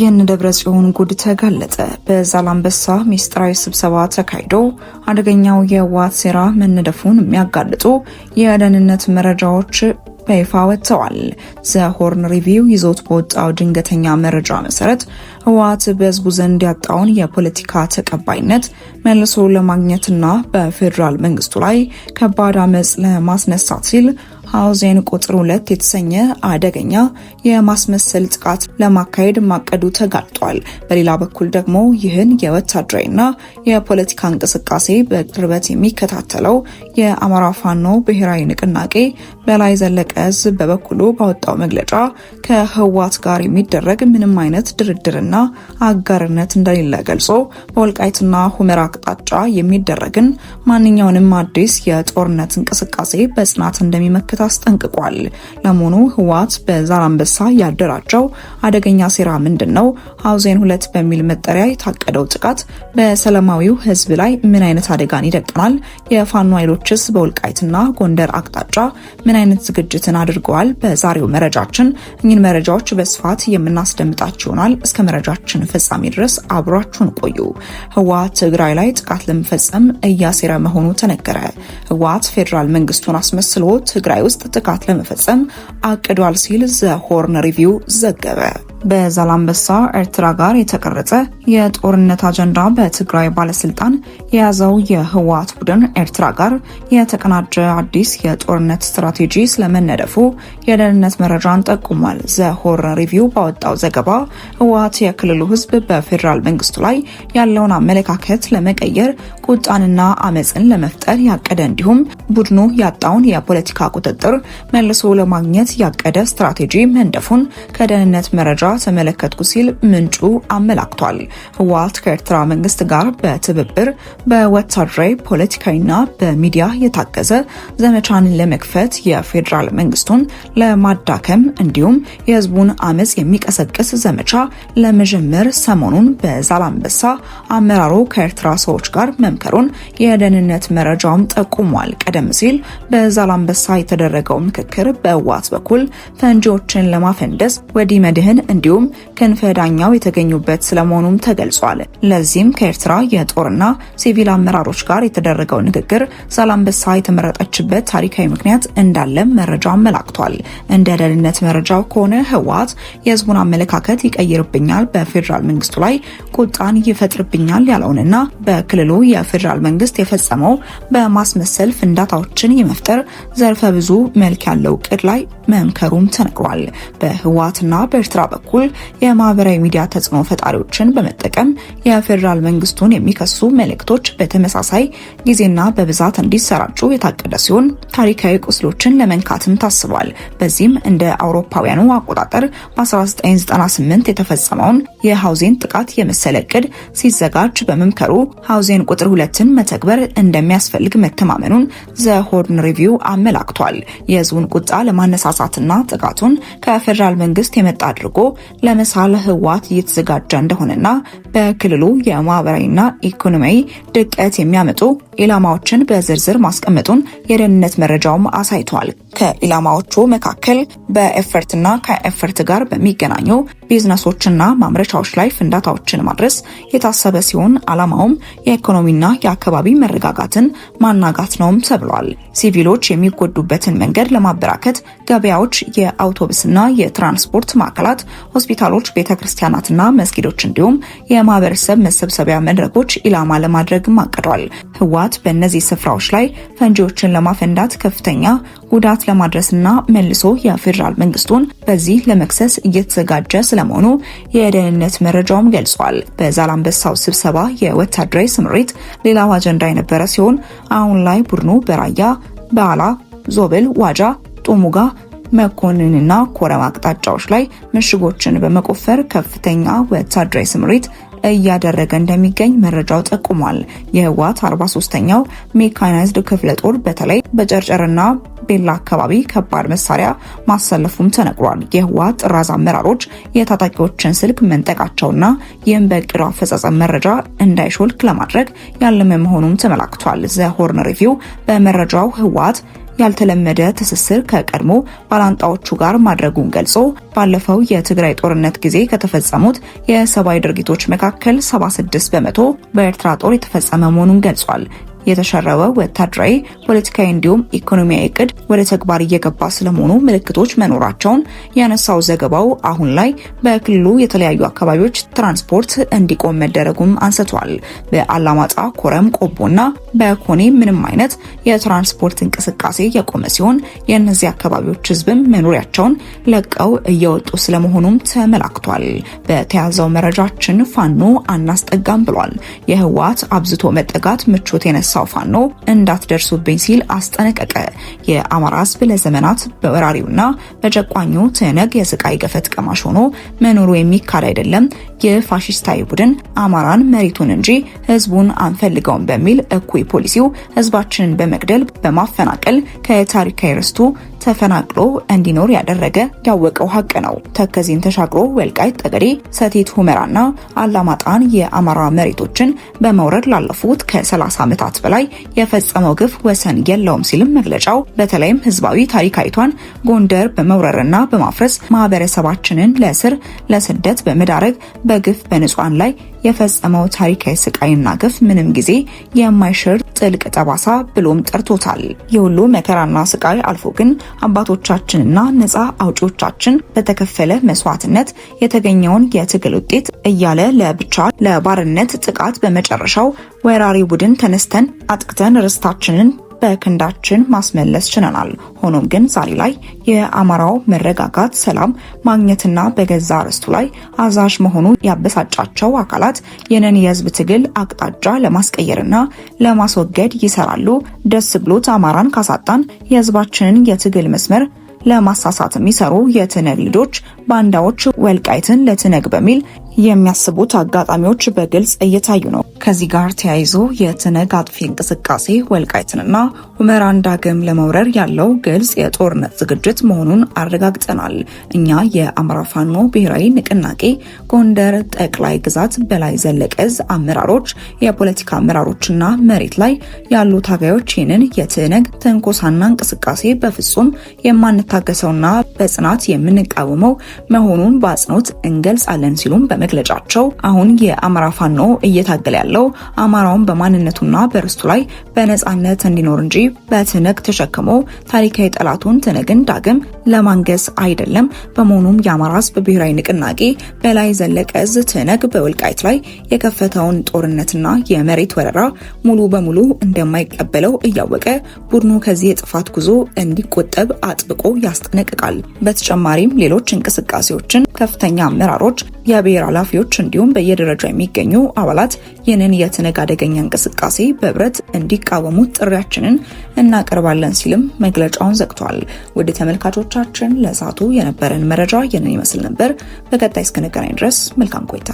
የደብረጽዮን ጉድ ተጋለጠ። በዛላምበሳ ሚስጥራዊ ስብሰባ ተካሂዶ አደገኛው የህወሓት ሴራ መነደፉን የሚያጋልጡ የደህንነት መረጃዎች በይፋ ወጥተዋል። ዘሆርን ሪቪው ይዞት በወጣው ድንገተኛ መረጃ መሰረት ህወሓት በህዝቡ ዘንድ ያጣውን የፖለቲካ ተቀባይነት መልሶ ለማግኘትና በፌዴራል መንግስቱ ላይ ከባድ አመጽ ለማስነሳት ሲል ሃውዜን ቁጥር 2 የተሰኘ አደገኛ የማስመሰል ጥቃት ለማካሄድ ማቀዱ ተጋልጧል። በሌላ በኩል ደግሞ ይህን የወታደራዊና የፖለቲካ እንቅስቃሴ በቅርበት የሚከታተለው የአማራ ፋኖ ብሔራዊ ንቅናቄ በላይ ዘለቀ ዕዝ በበኩሉ ባወጣው መግለጫ ከህወሓት ጋር የሚደረግ ምንም አይነት ድርድርና አጋርነት እንደሌለ ገልጾ በወልቃይትና ሁመራ አቅጣጫ የሚደረግን ማንኛውንም አዲስ የጦርነት እንቅስቃሴ በጽናት እንደሚመክት አስጠንቅቋል። ለመሆኑ ህወሓት በዛላምበሳ ያደራጀው አደገኛ ሴራ ምንድነው? ሃውዜን 2 በሚል መጠሪያ የታቀደው ጥቃት በሰላማዊው ህዝብ ላይ ምን አይነት አደጋን ይደቅናል? የፋኖ ኃይሎችስ በወልቃይትና ጎንደር አቅጣጫ ምን አይነት ዝግጅትን አድርገዋል? በዛሬው መረጃችን እኚህን መረጃዎች በስፋት የምናስደምጣችሁ ይሆናል። እስከ መረጃችን ፍጻሜ ድረስ አብራችሁን ቆዩ። ህወሓት ትግራይ ላይ ጥቃት ለመፈጸም እያሴረ መሆኑ ተነገረ። ህወሓት ፌዴራል መንግስቱን አስመስሎ ትግራይ ውስጥ ጥቃት ለመፈጸም አቅዷል ሲል ዘሆርን ሪቪው ዘገበ። በዛላምበሳ ኤርትራ ጋር የተቀረጸ የጦርነት አጀንዳ በትግራይ ባለስልጣን የያዘው የህወሓት ቡድን ኤርትራ ጋር የተቀናጀ አዲስ የጦርነት ስትራቴጂ ስለመነደፉ የደህንነት መረጃን ጠቁሟል። ዘሆርን ሪቪው ባወጣው ዘገባ ህወሓት የክልሉ ህዝብ በፌዴራል መንግስቱ ላይ ያለውን አመለካከት ለመቀየር ቁጣንና አመጽን ለመፍጠር ያቀደ እንዲሁም ቡድኑ ያጣውን የፖለቲካ ቁጥጥር መልሶ ለማግኘት ያቀደ ስትራቴጂ መንደፉን ከደህንነት መረጃ ተመለከትኩ ሲል ምንጩ አመላክቷል። ህወሓት ከኤርትራ መንግስት ጋር በትብብር በወታደራዊ ፖለቲካዊና በሚዲያ የታገዘ ዘመቻን ለመክፈት የፌዴራል መንግስቱን ለማዳከም እንዲሁም የህዝቡን አመጽ የሚቀሰቅስ ዘመቻ ለመጀመር ሰሞኑን በዛላምበሳ አመራሩ ከኤርትራ ሰዎች ጋር መምከሩን የደህንነት መረጃውም ጠቁሟል። ቀደም ሲል በዛላምበሳ የተደረገው ምክክር በህወሓት በኩል ፈንጂዎችን ለማፈንደስ ወዲህ መድህን እንዲሁም ክንፈ ዳኛው የተገኙበት ስለመሆኑም ተገልጿል። ለዚህም ከኤርትራ የጦርና ሲቪል አመራሮች ጋር የተደረገው ንግግር ዛላምበሳ የተመረጠችበት ታሪካዊ ምክንያት እንዳለ መረጃው አመላክቷል። እንደ ደህንነት መረጃው ከሆነ ህወሓት የህዝቡን አመለካከት ይቀይርብኛል፣ በፌዴራል መንግስቱ ላይ ቁጣን ይፈጥርብኛል ያለውንና በክልሉ የፌዴራል መንግስት የፈጸመው በማስመሰል ፍንዳታዎችን የመፍጠር ዘርፈ ብዙ መልክ ያለው እቅድ ላይ መምከሩም ተነግሯል። በህወሓትና በኤርትራ በኩል የማህበራዊ ሚዲያ ተጽዕኖ ፈጣሪዎችን በመጠቀም የፌዴራል መንግስቱን የሚከሱ መልእክቶች በተመሳሳይ ጊዜና በብዛት እንዲሰራጩ የታቀደ ሲሆን ታሪካዊ ቁስሎችን ለመንካትም ታስቧል። በዚህም እንደ አውሮፓውያኑ አቆጣጠር በ1998 የተፈጸመውን የሃውዜን ጥቃት የመሰለ እቅድ ሲዘጋጅ በመምከሩ ሃውዜን ቁጥር 2ን መተግበር እንደሚያስፈልግ መተማመኑን ዘሆርን ሪቪው አመላክቷል። የህዝቡን ቁጣ ለማነሳሳትና ጥቃቱን ከፌዴራል መንግስት የመጣ አድርጎ ለመሳል ህወሓት እየተዘጋጀ እንደሆነና በክልሉ የማህበራዊና ኢኮኖሚያዊ ድቀት የሚያመጡ ኢላማዎችን በዝርዝር ማስቀመጡን የደህንነት መረጃውም አሳይቷል። ከኢላማዎቹ መካከል በኤፈርትና ከኤፈርት ጋር በሚገናኙ ቢዝነሶችና ማምረቻዎች ላይ ፍንዳታዎችን ማድረስ የታሰበ ሲሆን ዓላማውም የኢኮኖሚና የአካባቢ መረጋጋትን ማናጋት ነውም ተብሏል። ሲቪሎች የሚጎዱበትን መንገድ ለማበራከት ገበያዎች፣ የአውቶቡስና የትራንስፖርት ማዕከላት፣ ሆስፒታሎች፣ ቤተክርስቲያናትና መስጊዶች እንዲሁም የማህበረሰብ መሰብሰቢያ መድረኮች ኢላማ ለማድረግ አቅዷል። ህወሓት በእነዚህ ስፍራዎች ላይ ፈንጂዎችን ለማፈንዳት ከፍተኛ ጉዳት ለማድረስና መልሶ የፌዴራል መንግስቱን በዚህ ለመክሰስ እየተዘጋጀ ስለመሆኑ የደህንነት መረጃውም ገልጿል። በዛላምበሳው ስብሰባ የወታደራዊ ስምሪት ሌላው አጀንዳ የነበረ ሲሆን አሁን ላይ ቡድኑ በራያ፣ በአላ፣ ዞብል፣ ዋጃ፣ ጦሙጋ፣ መኮንንና ኮረም አቅጣጫዎች ላይ ምሽጎችን በመቆፈር ከፍተኛ ወታደራዊ ስምሪት እያደረገ እንደሚገኝ መረጃው ጠቁሟል። የህወሓት 43ኛው ሜካናይዝድ ክፍለ ጦር በተለይ በጨርጨርና ቤላ አካባቢ ከባድ መሳሪያ ማሰለፉም ተነግሯል። የህወሓት ጥራዝ አመራሮች የታጣቂዎችን ስልክ መንጠቃቸውና ይህም በእቅዱ አፈጻጸም መረጃ እንዳይሾልክ ለማድረግ ያለመ መሆኑም ተመላክቷል። ዘሆርን ሪቪው በመረጃው ህወሓት ያልተለመደ ትስስር ከቀድሞ ባላንጣዎቹ ጋር ማድረጉን ገልጾ ባለፈው የትግራይ ጦርነት ጊዜ ከተፈጸሙት የሰብአዊ ድርጊቶች መካከል 76 በመቶ በኤርትራ ጦር የተፈጸመ መሆኑን ገልጿል። የተሸረበው ወታደራዊ፣ ፖለቲካዊ እንዲሁም ኢኮኖሚያዊ እቅድ ወደ ተግባር እየገባ ስለመሆኑ ምልክቶች መኖራቸውን ያነሳው ዘገባው አሁን ላይ በክልሉ የተለያዩ አካባቢዎች ትራንስፖርት እንዲቆም መደረጉም አንስቷል። በአላማጣ፣ ኮረም፣ ቆቦና በኮኔ ምንም አይነት የትራንስፖርት እንቅስቃሴ የቆመ ሲሆን የእነዚህ አካባቢዎች ህዝብም መኖሪያቸውን ለቀው እየወጡ ስለመሆኑም ተመላክቷል። በተያዘው መረጃችን ፋኖ አናስጠጋም ብሏል። የህወሓት አብዝቶ መጠጋት ምቾት የነሳው ፋኖ እንዳትደርሱብኝ ሲል አስጠነቀቀ። የአማራ ህዝብ ለዘመናት በወራሪውና በጨቋኙ ትነግ የስቃይ ገፈት ቀማሽ ሆኖ መኖሩ የሚካድ አይደለም። የፋሺስታዊ ቡድን አማራን መሬቱን እንጂ ህዝቡን አንፈልገውም በሚል እኩይ ፖሊሲው ህዝባችንን በመግደል በማፈናቀል ከታሪካዊ ርስቱ ተፈናቅሎ እንዲኖር ያደረገ ያወቀው ሀቅ ነው። ተከዜን ተሻግሮ ወልቃይት ጠገዴ፣ ሰቲት ሁመራና አላማጣን የአማራ መሬቶችን በመውረድ ላለፉት ከ30 ዓመታት በላይ የፈጸመው ግፍ ወሰን የለውም ሲልም መግለጫው በተለይም ህዝባዊ ታሪካዊቷን ጎንደር በመውረርና በማፍረስ ማህበረሰባችንን ለእስር ለስደት በመዳረግ በግፍ በንጹሃን ላይ የፈጸመው ታሪካዊ ስቃይና ግፍ ምንም ጊዜ የማይሽር ጥልቅ ጠባሳ ብሎም ጠርቶታል። የሁሉ መከራና ስቃይ አልፎ ግን አባቶቻችንና ነፃ አውጪዎቻችን በተከፈለ መስዋዕትነት የተገኘውን የትግል ውጤት እያለ ለብቻ ለባርነት ጥቃት በመጨረሻው ወራሪ ቡድን ተነስተን አጥቅተን ርስታችንን በክንዳችን ማስመለስ ችለናል። ሆኖም ግን ዛሬ ላይ የአማራው መረጋጋት፣ ሰላም ማግኘትና በገዛ ርስቱ ላይ አዛዥ መሆኑ ያበሳጫቸው አካላት ይህንን የህዝብ ትግል አቅጣጫ ለማስቀየርና ለማስወገድ ይሰራሉ። ደስ ብሎት አማራን ካሳጣን የህዝባችንን የትግል መስመር ለማሳሳት የሚሰሩ የትነግ ልጆች ባንዳዎች ወልቃይትን ለትነግ በሚል የሚያስቡት አጋጣሚዎች በግልጽ እየታዩ ነው። ከዚህ ጋር ተያይዞ የትነግ አጥፊ እንቅስቃሴ ወልቃይትንና ሁመራን ዳግም ለመውረር ያለው ግልጽ የጦርነት ዝግጅት መሆኑን አረጋግጠናል። እኛ የአማራ ፋኖ ብሔራዊ ንቅናቄ ጎንደር ጠቅላይ ግዛት በላይ ዘለቀ ዕዝ አመራሮች፣ የፖለቲካ አመራሮችና መሬት ላይ ያሉ ታጋዮች ይህንን የትነግ ተንኮሳና እንቅስቃሴ በፍጹም የማንታገሰውና በጽናት የምንቃወመው መሆኑን በአጽንኦት እንገልጻለን ሲሉም በመግለጫቸው አሁን የአማራ ፋኖ እየታገለ ያለው አማራውን በማንነቱና በርስቱ ላይ በነጻነት እንዲኖር እንጂ በትነግ ተሸክሞ ታሪካዊ ጠላቱን ትነግን ዳግም ለማንገስ አይደለም። በመሆኑም የአማራ ህዝብ ብሔራዊ ንቅናቄ በላይ ዘለቀ ዕዝ ትነግ በወልቃይት ላይ የከፈተውን ጦርነትና የመሬት ወረራ ሙሉ በሙሉ እንደማይቀበለው እያወቀ ቡድኑ ከዚህ የጥፋት ጉዞ እንዲቆጠብ አጥብቆ ያስጠነቅቃል። በተጨማሪም ሌሎች እንቅስቃሴዎችን ከፍተኛ አመራሮች፣ የብሔር ኃላፊዎች እንዲሁም በየደረጃው የሚገኙ አባላት ይህንን የትነግ አደገኛ እንቅስቃሴ በህብረት እንዲቃወሙት ጥሪያችንን እናቀርባለን ሲልም መግለጫውን ዘግቷል። ወደ ተመልካቾቻችን ለሰዓቱ የነበረን መረጃ ይህንን ይመስል ነበር። በቀጣይ እስክንገናኝ ድረስ መልካም ቆይታ።